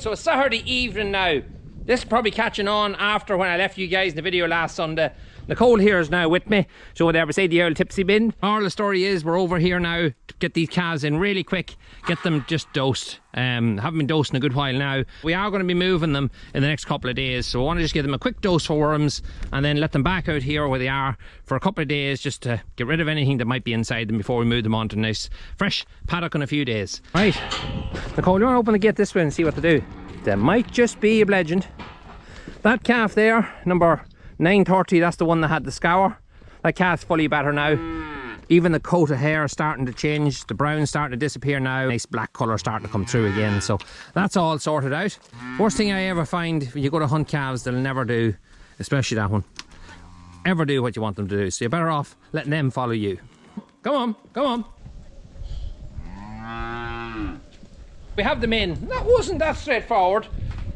So it's Saturday evening now. This is probably catching on after when I left you guys in the video last Sunday. Nicole here is now with me. So would ever say the old tipsy bin. Moral of the story is we're over here now to get these calves in really quick. Get them just dosed. Haven't been dosed in a good while now. We are going to be moving them in the next couple of days. So I want to just give them a quick dose for worms and then let them back out here where they are for a couple of days just to get rid of anything that might be inside them before we move them on to a nice fresh paddock in a few days. Right, Nicole, you want to open the gate this way and see what to do? There might just be a legend. That calf there, number 930, that's the one that had the scour. That calf's fully better now. Even the coat of hair is starting to change. The brown's starting to disappear now. Nice black colour starting to come through again. So that's all sorted out. Worst thing I ever find when you go to hunt calves, they'll never do, especially that one, ever do what you want them to do. So you're better off letting them follow you. Come on, come on. We have them in. That wasn't that straightforward.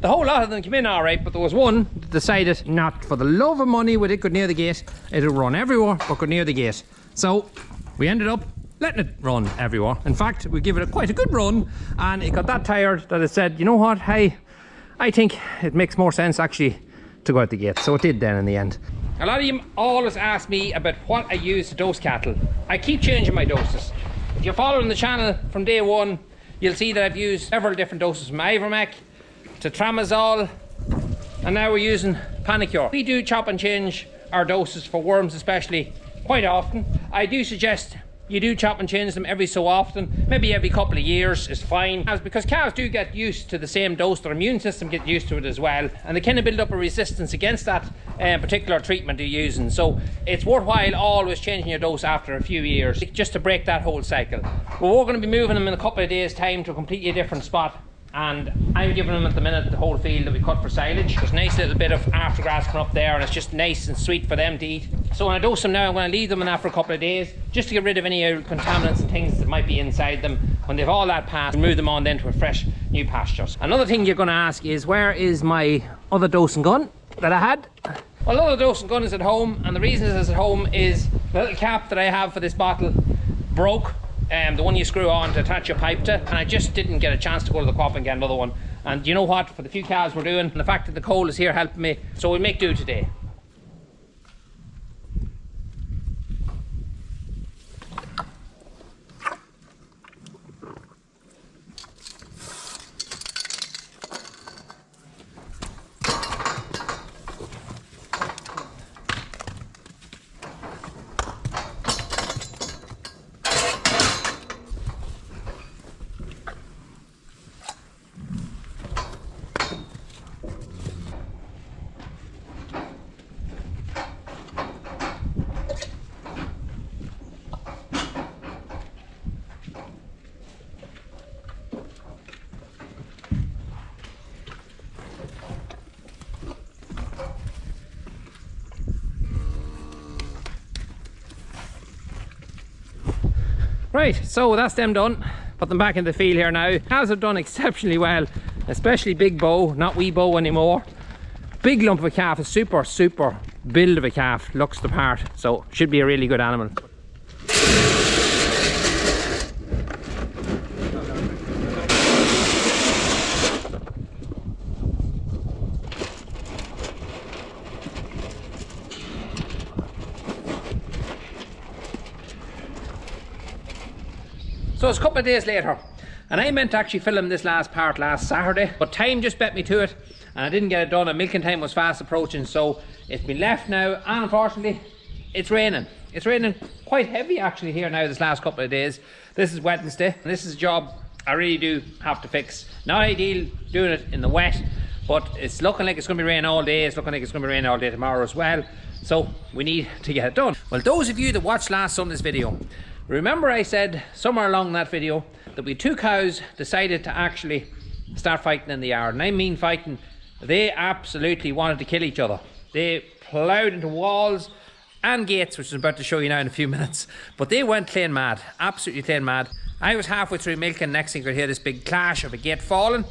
The whole lot of them came in alright, but there was one that decided not for the love of money would it go near the gate. It'll run everywhere but go near the gate. So we ended up letting it run everywhere. In fact, we gave it quite a good run and it got that tired that it said, you know what, hey, I think it makes more sense actually to go out the gate. So it did then in the end. A lot of you always ask me about what I use to dose cattle. I keep changing my doses. If you're following the channel from day one, you'll see that I've used several different doses from Ivermectin to Tramadol, and now we're using Panicure. We do chop and change our doses for worms especially quite often. I do suggest you do chop and change them every so often, maybe every couple of years is fine, because calves do get used to the same dose. Their immune system gets used to it as well, and they kind of build up a resistance against that particular treatment you're using. So it's worthwhile always changing your dose after a few years just to break that whole cycle. Well, we're going to be moving them in a couple of days time to a completely different spot, and I'm giving them at the minute the whole field that we cut for silage. There's a nice little bit of aftergrass coming up there and it's just nice and sweet for them to eat. So when I dose them now, I'm going to leave them in that for a couple of days just to get rid of any contaminants and things that might be inside them. When they've all that passed, move them on then to a fresh new pasture. Another thing you're going to ask is, where is my other dosing gun that I had? Well, the other dosing gun is at home, and the reason it's at home is the little cap that I have for this bottle broke. The one you screw on to attach your pipe to, and I just didn't get a chance to go to the co-op and get another one. And you know what, for the few calves we're doing, and the fact that Nicole is here helping me, so we'll make do today. Right, so that's them done. Put them back in the field here now. Calves have done exceptionally well, especially Big Bow, not Wee Bow anymore. Big lump of a calf, a super build of a calf, looks the part, so should be a really good animal. So it's a couple of days later, and I meant to actually film this last part last Saturday, but time just bet me to it, and I didn't get it done, and milking time was fast approaching, so it's been left now, and unfortunately, it's raining. It's raining quite heavy actually here now this last couple of days. This is Wednesday, and this is a job I really do have to fix. Not ideal doing it in the wet, but it's looking like it's going to be raining all day. It's looking like it's going to be raining all day tomorrow as well, so we need to get it done. Well, those of you that watched last Sunday's video, remember I said somewhere along that video that we had two cows decided to actually start fighting in the yard, and I mean fighting. They absolutely wanted to kill each other. They ploughed into walls and gates, which I'm about to show you now in a few minutes, but they went clean mad, absolutely clean mad. I was halfway through milking, next thing I could hear this big clash of a gate falling,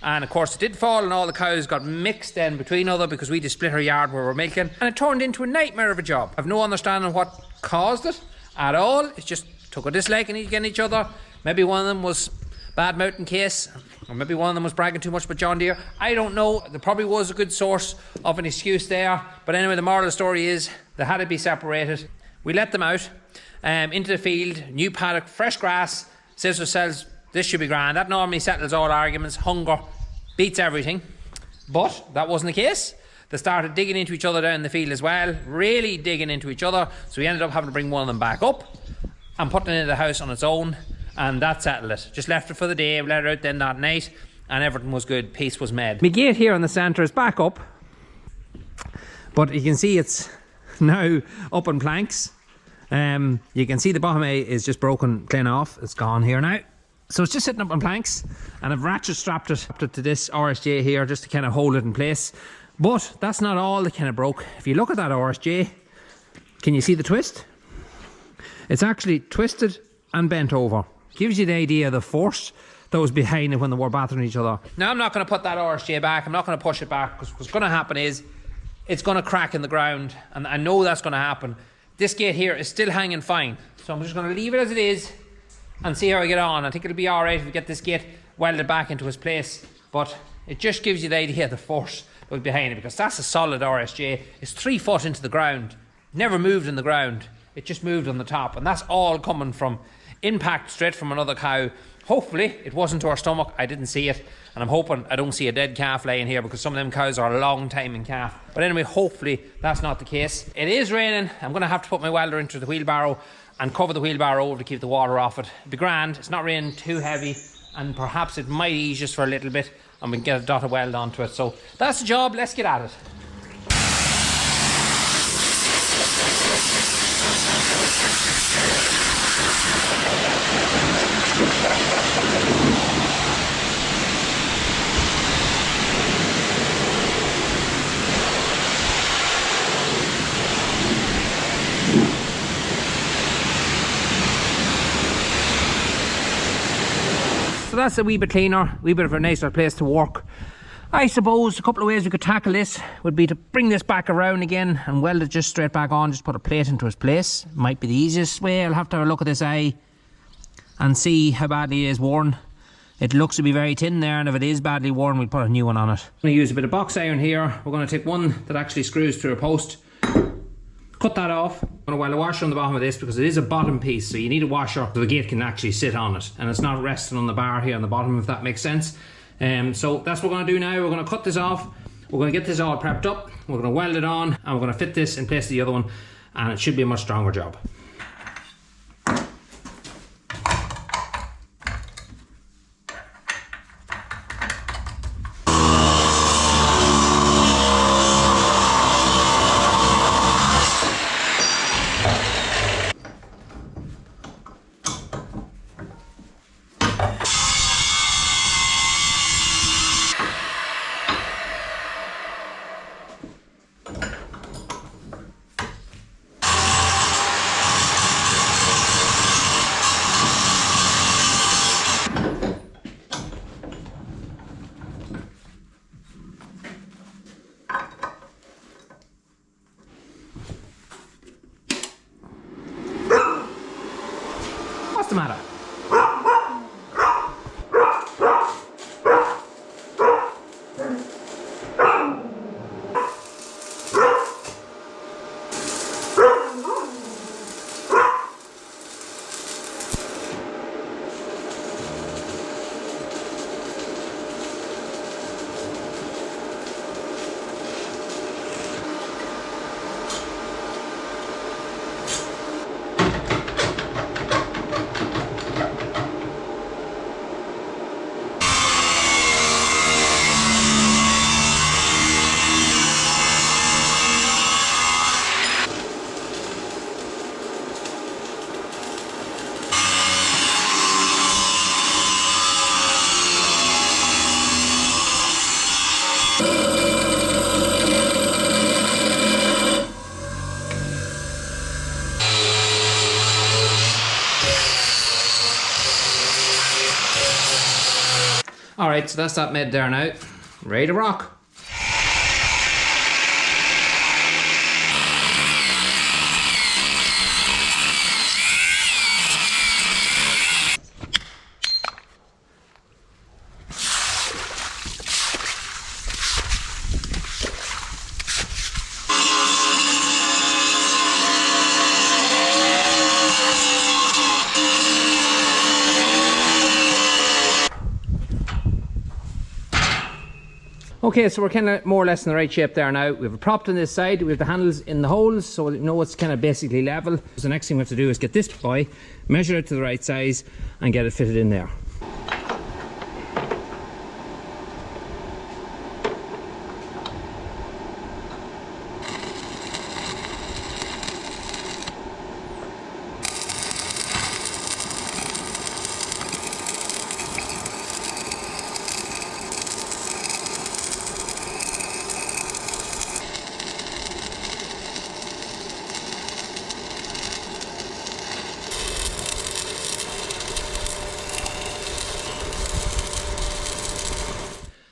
and of course it did fall, and all the cows got mixed then between other because we just split our yard where we're milking, and it turned into a nightmare of a job. I've no understanding what caused it at all. It's just took a dislike against each other. Maybe one of them was bad mountain case, or maybe one of them was bragging too much about John Deere. I don't know. There probably was a good source of an excuse there. But anyway, the moral of the story is they had to be separated. We let them out into the field, new paddock, fresh grass. Says to ourselves, this should be grand. That normally settles all arguments. Hunger beats everything. But that wasn't the case. They started digging into each other down the field as well, really digging into each other. So we ended up having to bring one of them back up and putting it into the house on its own. And that settled it. Just left it for the day, we let it out then that night, and everything was good. Peace was made. My gate here in the centre is back up, but you can see it's now up on planks. You can see the bottom A is just broken clean off. It's gone here now. So it's just sitting up on planks, and I've ratchet strapped it to this RSJ here just to kind of hold it in place. But that's not all that kind of broke. If you look at that RSJ, can you see the twist? It's actually twisted and bent over. Gives you the idea of the force that was behind it when they were battering each other. Now I'm not going to put that RSJ back. I'm not going to push it back, because what's going to happen is it's going to crack in the ground, and I know that's going to happen. This gate here is still hanging fine, so I'm just going to leave it as it is and see how I get on. I think it'll be alright if we get this gate welded back into its place, but it just gives you the idea of the force that was behind it, because that's a solid RSJ. It's 3 foot into the ground, never moved in the ground, it just moved on the top, and that's all coming from impact straight from another cow. Hopefully it wasn't to our stomach. I didn't see it, and I'm hoping I don't see a dead calf laying here, because some of them cows are a long time in calf. But anyway, hopefully that's not the case. It is raining. I'm going to have to put my welder into the wheelbarrow and cover the wheelbarrow over to keep the water off it. It'll be grand. It's not raining too heavy, and perhaps it might ease just for a little bit, and we can get a dot of weld onto it. So that's the job. Let's get at it. So that's a wee bit cleaner, wee bit of a nicer place to work. I suppose a couple of ways we could tackle this would be to bring this back around again and weld it just straight back on, just put a plate into its place. Might be the easiest way. I'll have to have a look at this eye and see how badly it is worn. It looks to be very thin there, and if it is badly worn, we'll put a new one on it. I'm going to use a bit of box iron here. We're going to take one that actually screws through a post, cut that off. I'm going to weld a washer on the bottom of this, because it is a bottom piece, so you need a washer so the gate can actually sit on it, and it's not resting on the bar here on the bottom, if that makes sense. So that's what we're going to do now. We're going to cut this off, we're going to get this all prepped up, we're going to weld it on, and we're going to fit this in place of the other one, and it should be a much stronger job. What's the matter? Alright, so that's that mid there now. Ready to rock. Okay, so we're kind of more or less in the right shape there now. We have a prop on this side, we have the handles in the holes, so you know it's kind of basically level. So the next thing we have to do is get this boy, measure it to the right size and get it fitted in there.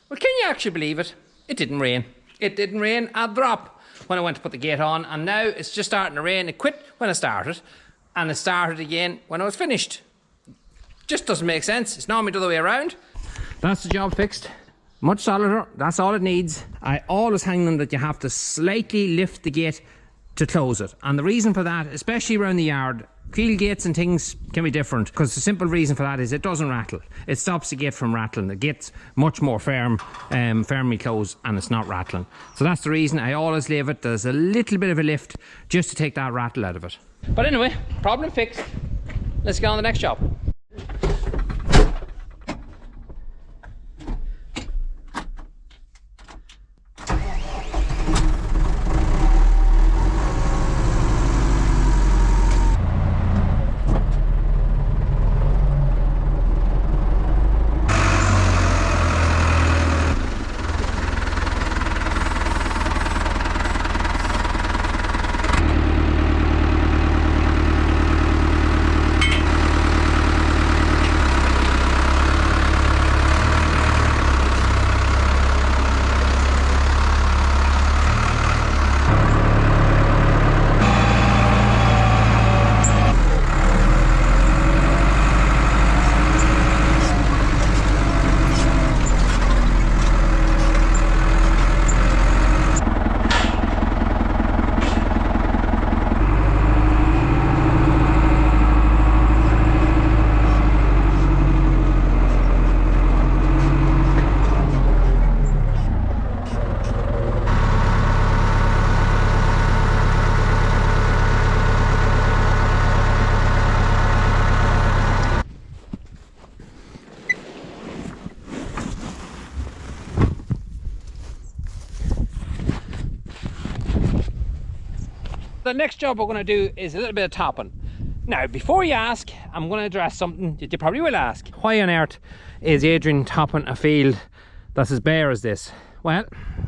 Well, can you actually believe it? It didn't rain. It didn't rain a drop when I went to put the gate on, and now it's just starting to rain. It quit when I started, and it started again when I was finished. Just doesn't make sense. It's normally the other way around. That's the job fixed. Much solider, that's all it needs. I always hang them that you have to slightly lift the gate to close it. And the reason for that, especially around the yard, field gates and things can be different, because the simple reason for that is it doesn't rattle. It stops the gate from rattling. The gate's much more firm, firmly closed, and it's not rattling. So that's the reason I always leave it. There's a little bit of a lift just to take that rattle out of it. But anyway, problem fixed. Let's get on to the next job. The next job we're going to do is a little bit of topping. Now, before you ask, I'm going to address something that you probably will ask. Why on earth is Adrian topping a field that's as bare as this? Well,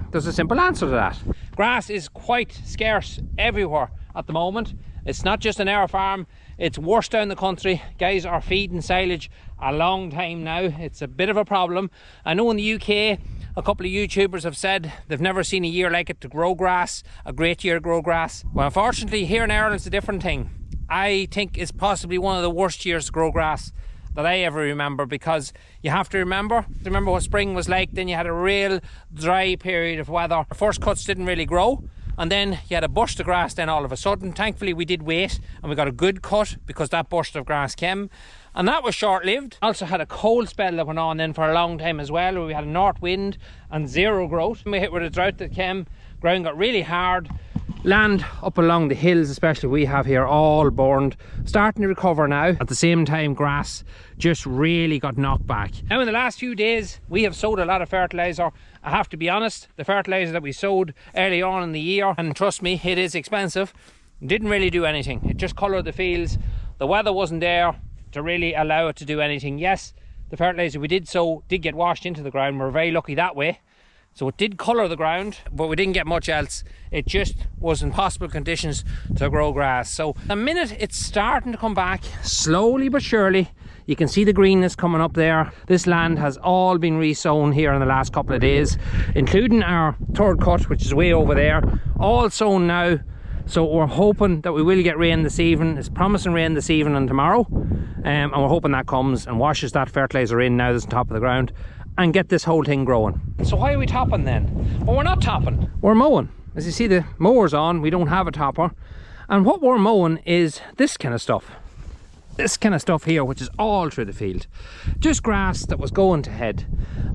there's a simple answer to that. Grass is quite scarce everywhere at the moment. It's not just an our farm, it's worse down the country. Guys are feeding silage a long time now. It's a bit of a problem. I know in the UK, a couple of YouTubers have said they've never seen a year like it to grow grass, a great year to grow grass. Well, unfortunately, here in Ireland, it's a different thing. I think it's possibly one of the worst years to grow grass that I ever remember, because you have to remember what spring was like. Then you had a real dry period of weather. The first cuts didn't really grow, and then you had a burst of grass then all of a sudden. Thankfully, we did wait and we got a good cut because that burst of grass came. And that was short-lived. Also had a cold spell that went on then for a long time as well, where we had a north wind and zero growth. We hit with a drought that came, ground got really hard. Land up along the hills, especially we have here, all burned, starting to recover now. At the same time, grass just really got knocked back. Now in the last few days, we have sowed a lot of fertilizer. I have to be honest, the fertilizer that we sowed early on in the year, and trust me, it is expensive, didn't really do anything. It just coloured the fields. The weather wasn't there to really allow it to do anything. Yes, the fertilizer we did sow did get washed into the ground. We're very lucky that way. So it did colour the ground, but we didn't get much else. It just was impossible conditions to grow grass. So the minute it's starting to come back, slowly but surely, you can see the greenness coming up there. This land has all been resown here in the last couple of days, including our third cut, which is way over there, all sown now. So we're hoping that we will get rain this evening. It's promising rain this evening and tomorrow, and we're hoping that comes and washes that fertilizer in now that's on top of the ground and get this whole thing growing. So why are we topping then? Well, we're not topping, we're mowing. As you see, the mower's on, we don't have a topper, and what we're mowing is this kind of stuff. this kind of stuff here, which is all through the field. Just grass that was going to head,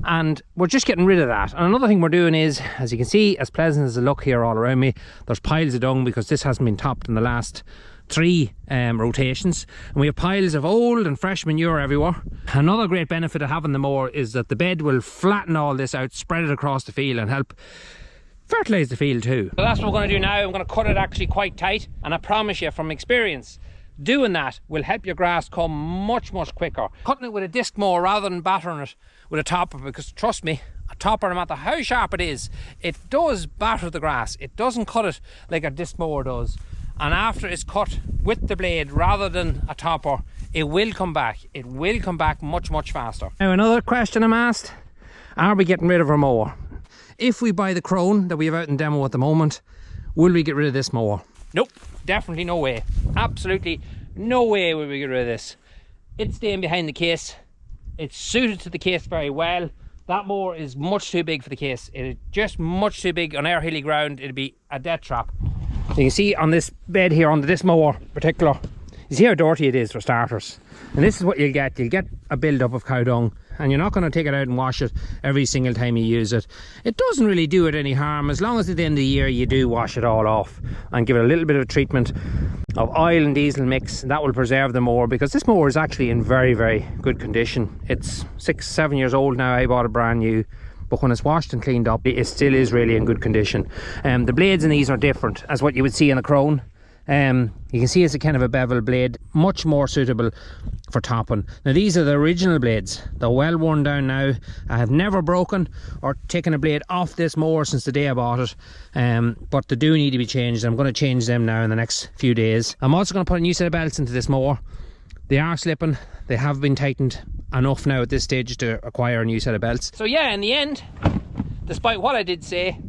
and we're just getting rid of that. And another thing we're doing is, as you can see, as pleasant as the look here all around me, there's piles of dung because this hasn't been topped in the last 3 rotations, and we have piles of old and fresh manure everywhere. Another great benefit of having the mower is that the bed will flatten all this out, spread it across the field, and help fertilise the field too. So that's what we're going to do now. I'm going to cut it actually quite tight, and I promise you from experience, doing that will help your grass come much quicker. Cutting it with a disc mower rather than battering it with a topper, because trust me, a topper, no matter how sharp it is, it does batter the grass. It doesn't cut it like a disc mower does. And after it's cut with the blade rather than a topper, it will come back. It will come back much faster. Now another question I'm asked, are we getting rid of our mower? If we buy the Crone that we have out in demo at the moment, will we get rid of this mower? Nope, definitely no way. Absolutely no way will we get rid of this. It's staying behind the case. It's suited to the case very well. That mower is much too big for the case. It is just much too big on our hilly ground. It'd be a death trap. So you can see on this bed here, on this mower in particular, you see how dirty it is for starters. And this is what you'll get. You'll get a build-up of cow dung, and you're not going to take it out and wash it every single time you use it. It doesn't really do it any harm, as long as at the end of the year you do wash it all off and give it a little bit of treatment of oil and diesel mix. That will preserve the mower, because this mower is actually in very good condition. It's 6-7 years old now. I bought it brand new, but when it's washed and cleaned up, it still is really in good condition. The blades in these are different as what you would see in the Crone. You can see it's a kind of a bevel blade, much more suitable for topping. Now these are the original blades. They're well worn down now. I have never broken or taken a blade off this mower since the day I bought it, but they do need to be changed. I'm going to change them now in the next few days. I'm also going to put a new set of belts into this mower. They are slipping. They have been tightened enough now at this stage to acquire a new set of belts. So yeah, in the end, despite what I did say,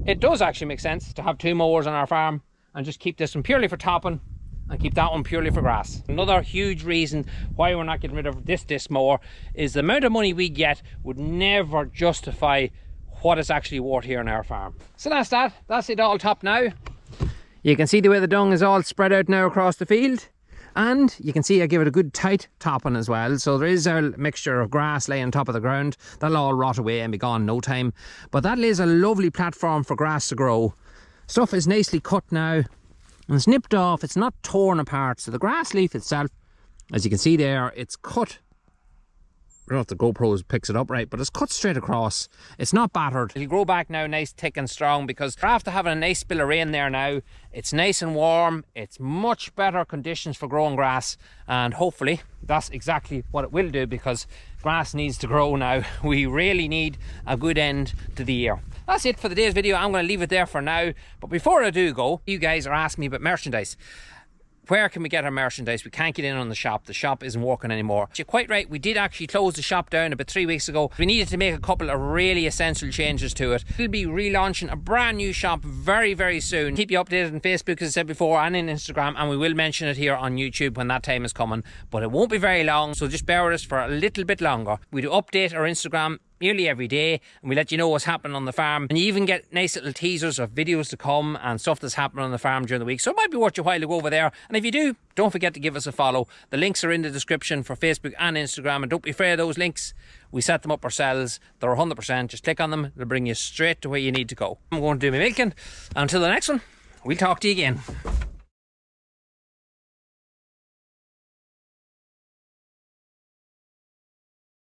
it does actually make sense to have 2 mowers on our farm and just keep this one purely for topping and keep that one purely for grass. Another huge reason why we're not getting rid of this disc mower is the amount of money we get would never justify what it's actually worth here on our farm. So that's that. That's it all topped now. You can see the way the dung is all spread out now across the field. And you can see I give it a good tight topping as well. So there is a mixture of grass laying on top of the ground. That'll all rot away and be gone in no time. But that lays a lovely platform for grass to grow. Stuff is nicely cut now and snipped off. It's not torn apart. So the grass leaf itself, as you can see there, it's cut. I don't know if the GoPro picks it up right, but it's cut straight across. It's not battered. It'll grow back now nice, thick and strong, because after having a nice spill of rain there now, it's nice and warm. It's much better conditions for growing grass, and hopefully that's exactly what it will do, because grass needs to grow now. We really need a good end to the year. That's it for today's video. I'm going to leave it there for now. But before I do go, you guys are asking me about merchandise. Where can we get our merchandise? We can't get in on the shop. The shop isn't working anymore. You're quite right. We did actually close the shop down about 3 weeks ago. We needed to make a couple of really essential changes to it. We'll be relaunching a brand new shop very soon. Keep you updated on Facebook, as I said before, and in Instagram, and we will mention it here on YouTube when that time is coming. But it won't be very long, so just bear with us for a little bit longer. We do update our Instagram nearly every day, and we let you know what's happening on the farm, and you even get nice little teasers of videos to come and stuff that's happening on the farm during the week. So it might be worth your while to go over there, and if you do, don't forget to give us a follow. The links are in the description for Facebook and Instagram, and don't be afraid of those links. We set them up ourselves. They're 100%. Just click on them. It'll bring you straight to where you need to go. I'm going to do my milking. Until the next one, we'll talk to you again.